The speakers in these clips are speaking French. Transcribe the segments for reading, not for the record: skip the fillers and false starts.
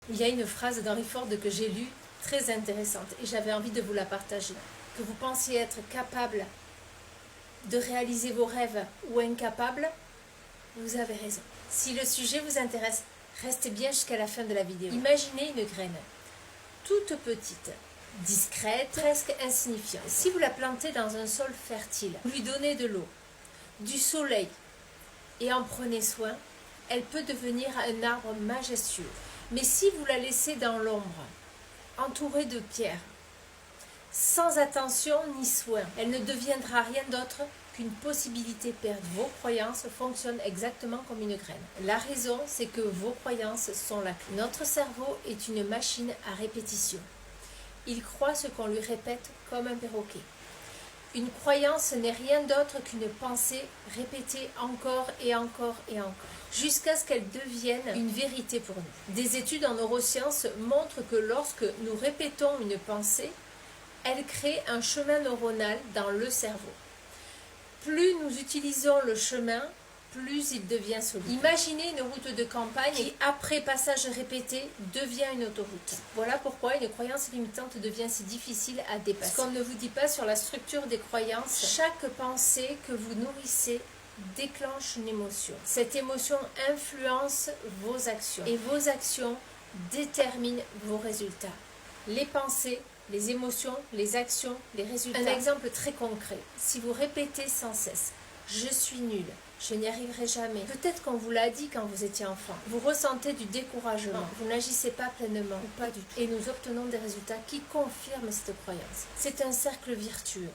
Il y a une phrase d'Henry Ford que j'ai lue, très intéressante, et j'avais envie de vous la partager. Que vous pensiez être capable de réaliser vos rêves ou incapable, vous avez raison. Si le sujet vous intéresse, restez bien jusqu'à la fin de la vidéo. Imaginez une graine, toute petite, discrète, presque insignifiante. Si vous la plantez dans un sol fertile, vous lui donnez de l'eau, du soleil et en prenez soin, elle peut devenir un arbre majestueux. Mais si vous la laissez dans l'ombre, entourée de pierres, sans attention ni soin, elle ne deviendra rien d'autre qu'une possibilité perdue. Vos croyances fonctionnent exactement comme une graine. La raison, c'est que vos croyances sont la clé. Notre cerveau est une machine à répétition. Il croit ce qu'on lui répète comme un perroquet. Une croyance n'est rien d'autre qu'une pensée répétée encore et encore et encore, jusqu'à ce qu'elle devienne une vérité pour nous. Des études en neurosciences montrent que lorsque nous répétons une pensée, elle crée un chemin neuronal dans le cerveau. Plus nous utilisons le chemin, plus il devient solide. Imaginez une route de campagne qui, après passage répété, devient une autoroute. Voilà pourquoi une croyance limitante devient si difficile à dépasser. Ce qu'on ne vous dit pas sur la structure des croyances, chaque pensée que vous nourrissez déclenche une émotion. Cette émotion influence vos actions et vos actions déterminent vos résultats. Les pensées, les émotions, les actions, les résultats. Un exemple très concret. Si vous répétez sans cesse « je suis nul », « je n'y arriverai jamais ». Peut-être qu'on vous l'a dit quand vous étiez enfant. Vous ressentez du découragement. Vous n'agissez pas pleinement ou pas du tout. Et nous obtenons des résultats qui confirment cette croyance. C'est un cercle vertueux.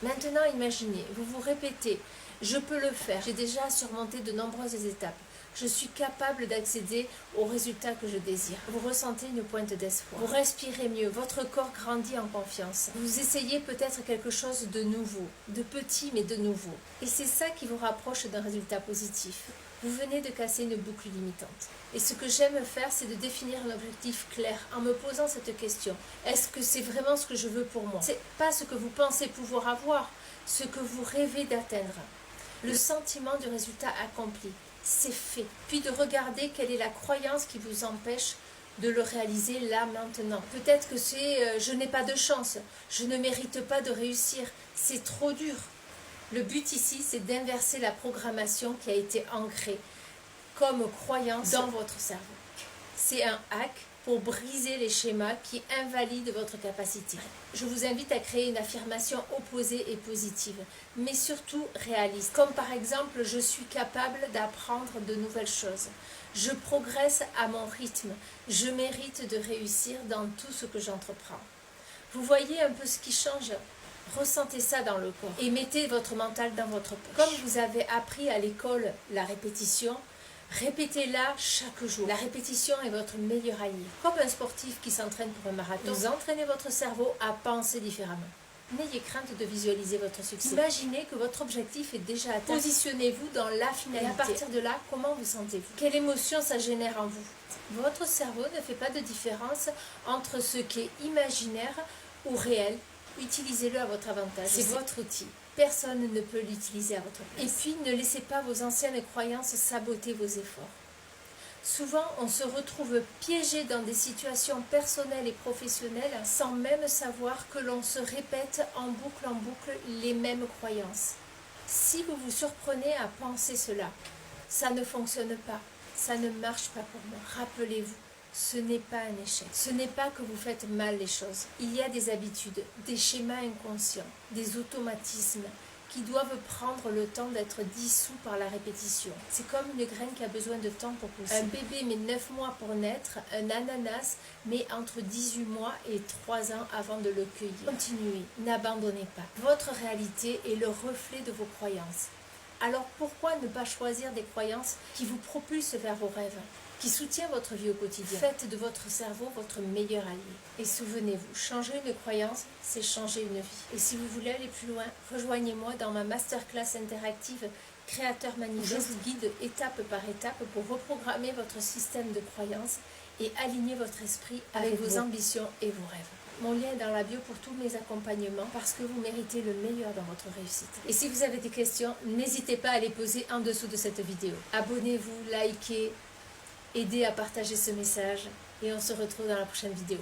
Maintenant, imaginez, vous vous répétez « je peux le faire ». J'ai déjà surmonté de nombreuses étapes. Je suis capable d'accéder aux résultats que je désire. Vous ressentez une pointe d'espoir. Vous respirez mieux. Votre corps grandit en confiance. Vous essayez peut-être quelque chose de nouveau, de petit mais de nouveau. Et c'est ça qui vous rapproche d'un résultat positif. Vous venez de casser une boucle limitante. Et ce que j'aime faire, c'est de définir un objectif clair en me posant cette question. Est-ce que c'est vraiment ce que je veux pour moi? C'est pas ce que vous pensez pouvoir avoir, ce que vous rêvez d'atteindre. Le sentiment du résultat accompli. C'est fait. Puis de regarder quelle est la croyance qui vous empêche de le réaliser là maintenant. Peut-être que c'est je n'ai pas de chance, je ne mérite pas de réussir, c'est trop dur. Le but ici, c'est d'inverser la programmation qui a été ancrée comme croyance dans votre cerveau. C'est un hack pour briser les schémas qui invalident votre capacité. Je vous invite à créer une affirmation opposée et positive, mais surtout réaliste. Comme par exemple, je suis capable d'apprendre de nouvelles choses. Je progresse à mon rythme. Je mérite de réussir dans tout ce que j'entreprends. Vous voyez un peu ce qui change ? Ressentez ça dans le corps et mettez votre mental dans votre poche. Comme vous avez appris à l'école la répétition, répétez-la chaque jour. La répétition est votre meilleur allié. Comme un sportif qui s'entraîne pour un marathon, vous entraînez votre cerveau à penser différemment. N'ayez crainte de visualiser votre succès. Imaginez que votre objectif est déjà atteint. Positionnez-vous dans la finalité. Et à partir de là, comment vous sentez-vous? Quelle émotion ça génère en vous? Votre cerveau ne fait pas de différence entre ce qui est imaginaire ou réel. Utilisez-le à votre avantage. C'est votre outil. Personne ne peut l'utiliser à votre place. Et puis, ne laissez pas vos anciennes croyances saboter vos efforts. Souvent, on se retrouve piégé dans des situations personnelles et professionnelles sans même savoir que l'on se répète en boucle les mêmes croyances. Si vous vous surprenez à penser cela, ça ne fonctionne pas, ça ne marche pas pour moi. Rappelez-vous. Ce n'est pas un échec. Ce n'est pas que vous faites mal les choses. Il y a des habitudes, des schémas inconscients, des automatismes qui doivent prendre le temps d'être dissous par la répétition. C'est comme une graine qui a besoin de temps pour pousser. Un bébé met 9 mois pour naître, un ananas met entre 18 mois et 3 ans avant de le cueillir. Continuez, n'abandonnez pas. Votre réalité est le reflet de vos croyances. Alors pourquoi ne pas choisir des croyances qui vous propulsent vers vos rêves, qui soutiennent votre vie au quotidien? Faites de votre cerveau votre meilleur allié. Et souvenez-vous, changer une croyance, c'est changer une vie. Et si vous voulez aller plus loin, rejoignez-moi dans ma masterclass interactive Créateur Magnifique. Je vous guide étape par étape pour reprogrammer votre système de croyances et aligner votre esprit avec vos ambitions et vos rêves. Mon lien est dans la bio pour tous mes accompagnements parce que vous méritez le meilleur dans votre réussite. Et si vous avez des questions, n'hésitez pas à les poser en dessous de cette vidéo. Abonnez-vous, likez, aidez à partager ce message. et on se retrouve dans la prochaine vidéo.